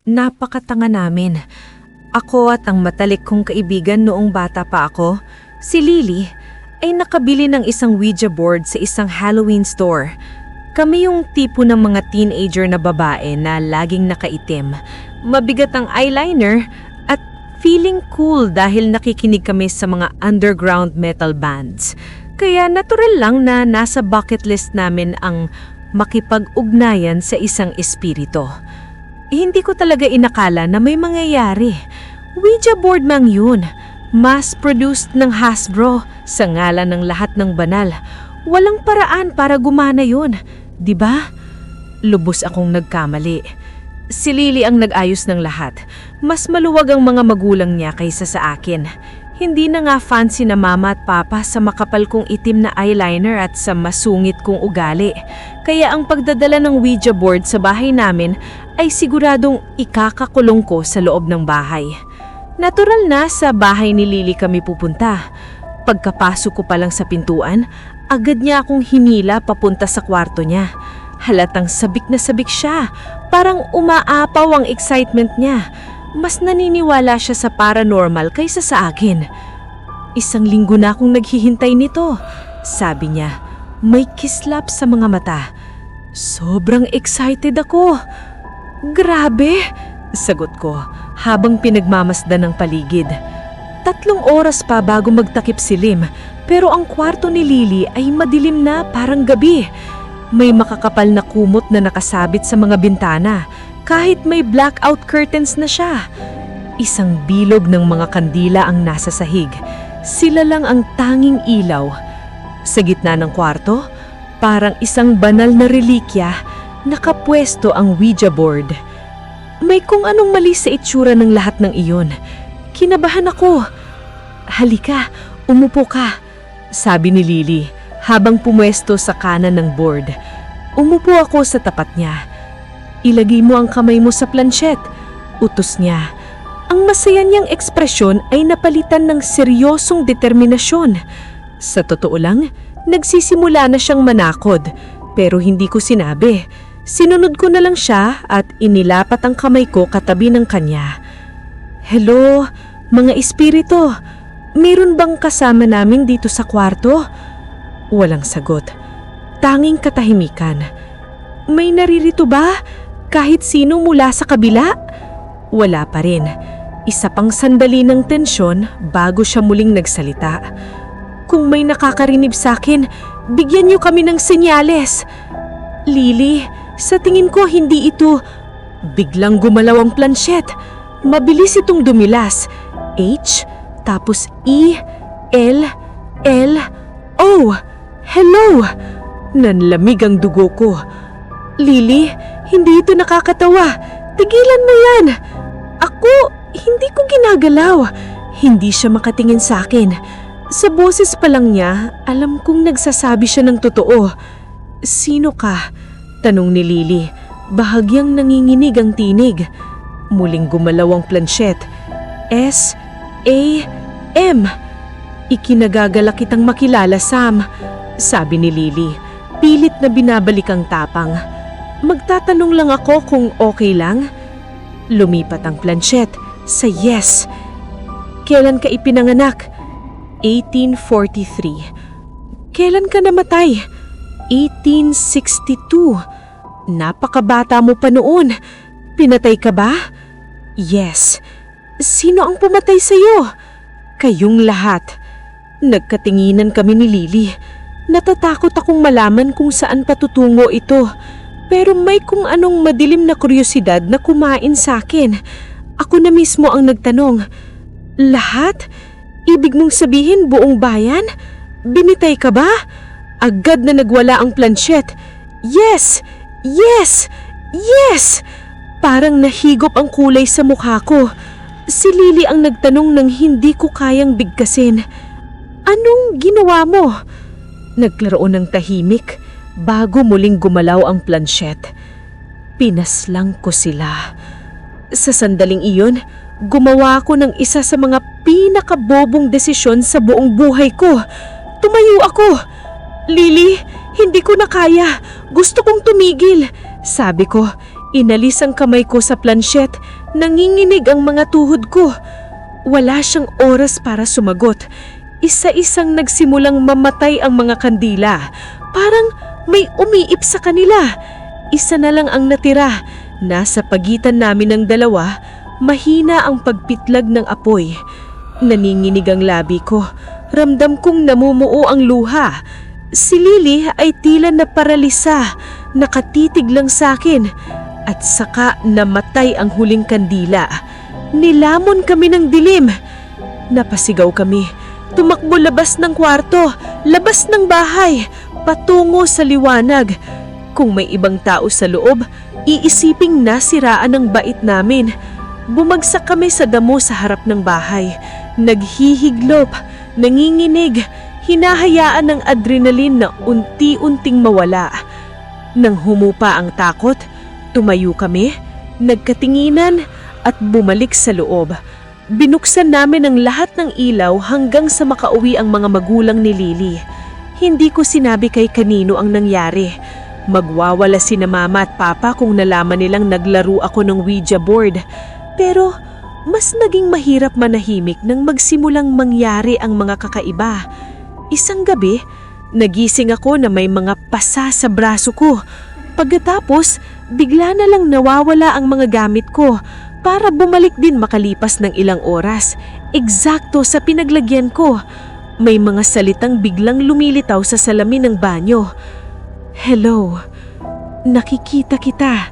Napakatanga namin. Ako at ang matalik kong kaibigan noong bata pa ako, si Lily, ay nakabili ng isang Ouija board sa isang Halloween store. Kami yung tipo ng mga teenager na babae na laging nakaitim, mabigat ang eyeliner at feeling cool dahil nakikinig kami sa mga underground metal bands. Kaya natural lang na nasa bucket list namin ang makipag-ugnayan sa isang espiritu. Hindi ko talaga inakala na may mangyayari. Ouija board mang yun. Mass-produced ng Hasbro sa ngalan ng lahat ng banal. Walang paraan para gumana yun. Diba? Lubos akong nagkamali. Si Lily ang nag-ayos ng lahat. Mas maluwag ang mga magulang niya kaysa sa akin. Hindi na nga fancy na mama at papa sa makapal kong itim na eyeliner at sa masungit kong ugali. Kaya ang pagdadala ng Ouija board sa bahay namin ay siguradong ikakakulong ko sa loob ng bahay. Natural na sa bahay ni Lily kami pupunta. Pagkapasok ko pa lang sa pintuan, agad niya akong hinila papunta sa kwarto niya. Halatang sabik na sabik siya, parang umaapaw ang excitement niya. Mas naniniwala siya sa paranormal kaysa sa akin. 1 linggo na akong naghihintay nito, sabi niya. May kislap sa mga mata. Sobrang excited ako. Grabe, sagot ko habang pinagmamasdan ng paligid. 3 oras pa bago magtakip silim, pero ang kwarto ni Lily ay madilim na parang gabi. May makakapal na kumot na nakasabit sa mga bintana. Kahit may blackout curtains na siya. Isang bilog ng mga kandila ang nasa sahig. Sila lang ang tanging ilaw. Sa gitna ng kwarto, parang isang banal na relikya, nakapwesto ang Ouija board. May kung anong mali sa itsura ng lahat ng iyon. Kinabahan ako. Halika, umupo ka, sabi ni Lily habang pumwesto sa kanan ng board. Umupo ako sa tapat niya. Ilagay mo ang kamay mo sa planshet, utos niya. Ang masaya niyang ekspresyon ay napalitan ng seryosong determinasyon. Sa totoo lang, nagsisimula na siyang manakod, pero hindi ko sinabi. Sinunod ko na lang siya at inilapat ang kamay ko katabi ng kanya. Hello, mga espiritu, meron bang kasama namin dito sa kwarto? Walang sagot. Tanging katahimikan. May naririto ba? Kahit sino mula sa kabila? Wala pa rin. Isa pang sandali ng tensyon bago siya muling nagsalita. Kung may nakakarinig sa akin, bigyan niyo kami ng senyales. Lily, sa tingin ko hindi ito. Biglang gumalaw ang planshet. Mabilis itong dumilas. H, tapos E, L, L, O. Hello! Nanlamig ang dugo ko. Lily, hindi ito nakakatawa. Tigilan mo yan. Ako, hindi ko ginagalaw. Hindi siya makatingin sa akin. Sa boses pa lang niya, alam kong nagsasabi siya ng totoo. Sino ka? Tanong ni Lily. Bahagyang nanginginig ang tinig. Muling gumalaw ang planshet. S, A, M. Ikinagagala kitang makilala, Sam, sabi ni Lily. Pilit na binabalik ang tapang. Magtatanong lang ako kung okay lang. Lumipat ang planshet sa yes. Kailan ka ipinanganak? 1843. Kailan ka namatay? 1862. Napakabata mo pa noon. Pinatay ka ba? Yes. Sino ang pumatay sa'yo? Kayong lahat. Nagkatinginan kami ni Lily. Natatakot akong malaman kung saan patutungo ito. Pero may kung anong madilim na kuryosidad na kumain sa akin. Ako na mismo ang nagtanong. Lahat? Ibig mong sabihin buong bayan? Binitay ka ba? Agad na nagwala ang planshet. Yes! Yes! Yes! Parang nahigop ang kulay sa mukha ko. Si Lily ang nagtanong nang hindi ko kayang bigkasin. Anong ginawa mo? Naglaro ng tahimik bago muling gumalaw ang planshet. Pinaslang ko sila. Sa sandaling iyon, gumawa ako ng isa sa mga pinakabobong desisyon sa buong buhay ko. Tumayo ako. Lily, hindi ko na kaya. Gusto kong tumigil. Sabi ko, inalis ang kamay ko sa planshet, nanginginig ang mga tuhod ko. Wala siyang oras para sumagot. Isa-isang nagsimulang mamatay ang mga kandila. Parang may umiip sa kanila. Isa na lang ang natira. Nasa pagitan namin ng dalawa, mahina ang pagpitlag ng apoy. Naninginig ang labi ko. Ramdam kong namumuo ang luha. Si Lily ay tila naparalisa, nakatitig lang sa akin. At saka namatay ang huling kandila. Nilamon kami ng dilim. Napasigaw kami. Tumakbo labas ng kwarto, labas ng bahay, patungo sa liwanag. Kung may ibang tao sa loob, iisiping nasiraan ang bait namin. Bumagsak kami sa damo sa harap ng bahay. Naghihiglop, nanginginig, hinahayaan ng adrenaline na unti-unting mawala. Nang humupa ang takot, tumayo kami, nagkatinginan at bumalik sa loob. Binuksan namin ang lahat ng ilaw hanggang sa makauwi ang mga magulang ni Lily. Hindi ko sinabi kay kanino ang nangyari. Magwawala sina mama at papa kung nalaman nilang naglaro ako ng Ouija board. Pero mas naging mahirap manahimik nang magsimulang mangyari ang mga kakaiba. Isang gabi, nagising ako na may mga pasa sa braso ko. Pagkatapos, bigla na lang nawawala ang mga gamit ko para bumalik din makalipas ng ilang oras. Eksakto sa pinaglagyan ko. May mga salitang biglang lumilitaw sa salamin ng banyo. Hello, nakikita kita.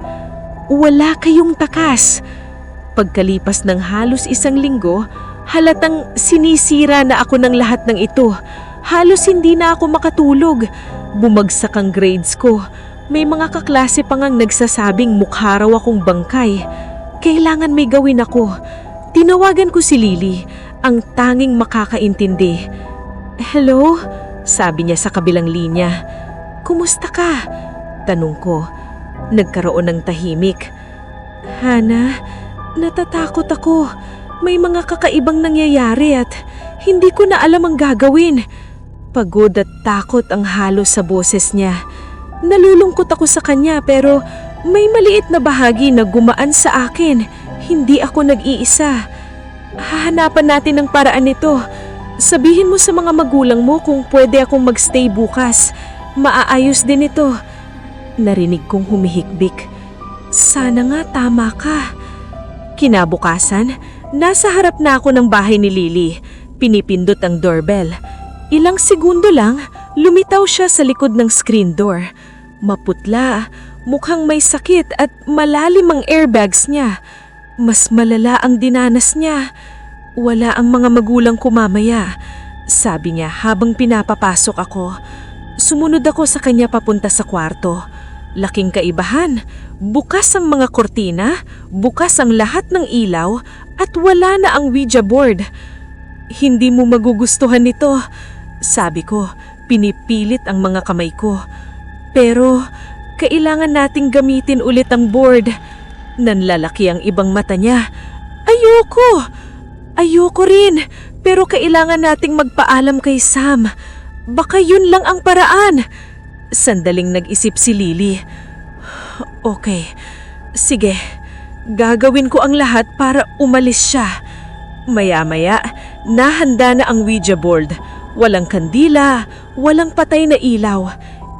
Wala kayong takas. Pagkalipas ng halos isang linggo, halatang sinisira na ako ng lahat ng ito. Halos hindi na ako makatulog. Bumagsak ang grades ko. May mga kaklase pa ngang nagsasabing mukha raw akong bangkay. Kailangan may gawin ako. Tinawagan ko si Lily, ang tanging makakaintindi. Hello? Sabi niya sa kabilang linya. Kumusta ka? Tanong ko. Nagkaroon ng tahimik. Hana, natatakot ako. May mga kakaibang nangyayari at hindi ko na alam ang gagawin. Pagod at takot ang halo sa boses niya. Nalulungkot ako sa kanya pero may maliit na bahagi na gumaan sa akin. Hindi ako nag-iisa. Hahanapan natin ang paraan nito. Sabihin mo sa mga magulang mo kung pwede akong magstay bukas. Maaayos din ito. Narinig kong humihikbik. Sana nga tama ka. Kinabukasan, nasa harap na ako ng bahay ni Lily. Pinipindot ang doorbell. Ilang segundo lang, lumitaw siya sa likod ng screen door. Maputla, mukhang may sakit at malalim ang airbags niya. Mas malala ang dinanas niya. Wala ang mga magulang ko mamaya, sabi niya habang pinapapasok ako. Sumunod ako sa kanya papunta sa kwarto. Laking kaibahan, bukas ang mga kortina, bukas ang lahat ng ilaw at wala na ang Ouija board. Hindi mo magugustuhan ito, sabi ko, pinipilit ang mga kamay ko. Pero kailangan nating gamitin ulit ang board. Nanlalaki ang ibang mata niya. Ayoko rin, pero kailangan nating magpaalam kay Sam. Baka yun lang ang paraan. Sandaling nag-isip si Lily. Okay, sige. Gagawin ko ang lahat para umalis siya. Maya-maya, nahanda na ang Ouija board. Walang kandila, walang patay na ilaw.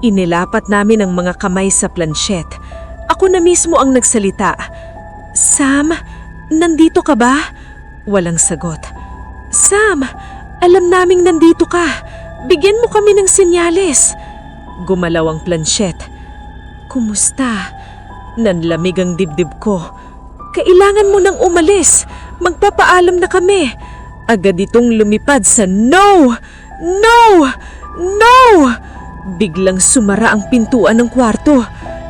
Inilapat namin ang mga kamay sa planshet. Ako na mismo ang nagsalita. Sam, nandito ka ba? Walang sagot. Sam, alam naming nandito ka. Bigyan mo kami ng senyales. Gumalaw ang planshet. Kumusta? Nanlamig ang dibdib ko. Kailangan mo nang umalis. Magpapaalam na kami. Agad itong lumipad sa no! No! No! Biglang sumara ang pintuan ng kwarto.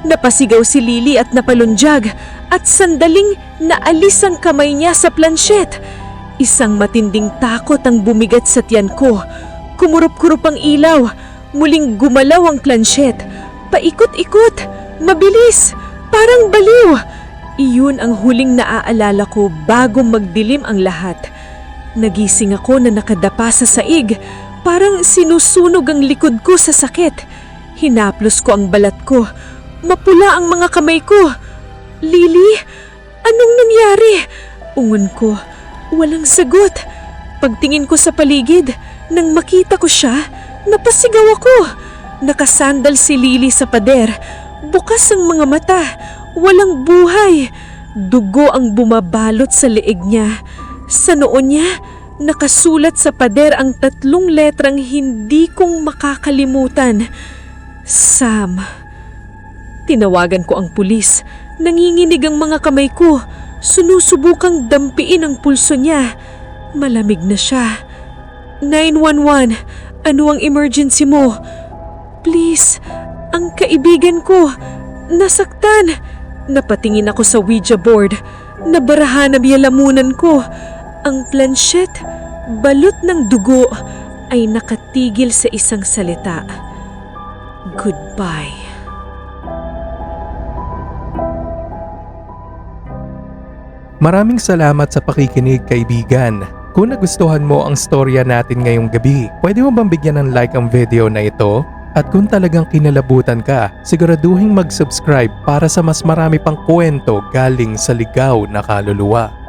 Napasigaw si Lily at napalunjag at sandaling naalis ang kamay niya sa planshet. Isang matinding takot ang bumigat sa tiyan ko. Kumurup-kurup ang ilaw. Muling gumalaw ang planshet. Paikot-ikot. Mabilis. Parang baliw. Iyon ang huling naaalala ko bago magdilim ang lahat. Nagising ako na nakadapa sa saig. Parang sinusunog ang likod ko sa sakit. Hinaplos ko ang balat ko. Mapula ang mga kamay ko. Lily, anong nangyari? Ungon ko, walang sagot. Pagtingin ko sa paligid, nang makita ko siya, napasigaw ako. Nakasandal si Lily sa pader. Bukas ang mga mata, walang buhay. Dugo ang bumabalot sa leeg niya. Sa noo niya, nakasulat sa pader ang 3 letrang hindi kong makakalimutan. Sam. Tinawagan ko ang pulis. Nanginginig ang mga kamay ko. Sunusubukang dampiin ang pulso niya. Malamig na siya. 911, ano ang emergency mo? Please, ang kaibigan ko, nasaktan. Napatingin ako sa Ouija board. Nabarahan na biyalamunan ko. Ang planshet, balot ng dugo, ay nakatigil sa isang salita. Goodbye. Maraming salamat sa pakikinig, kaibigan. Kung nagustuhan mo ang storya natin ngayong gabi, pwede mo bang bigyan ng like ang video na ito? At kung talagang kinalabutan ka, siguraduhin mag-subscribe para sa mas marami pang kwento galing sa ligaw na kaluluwa.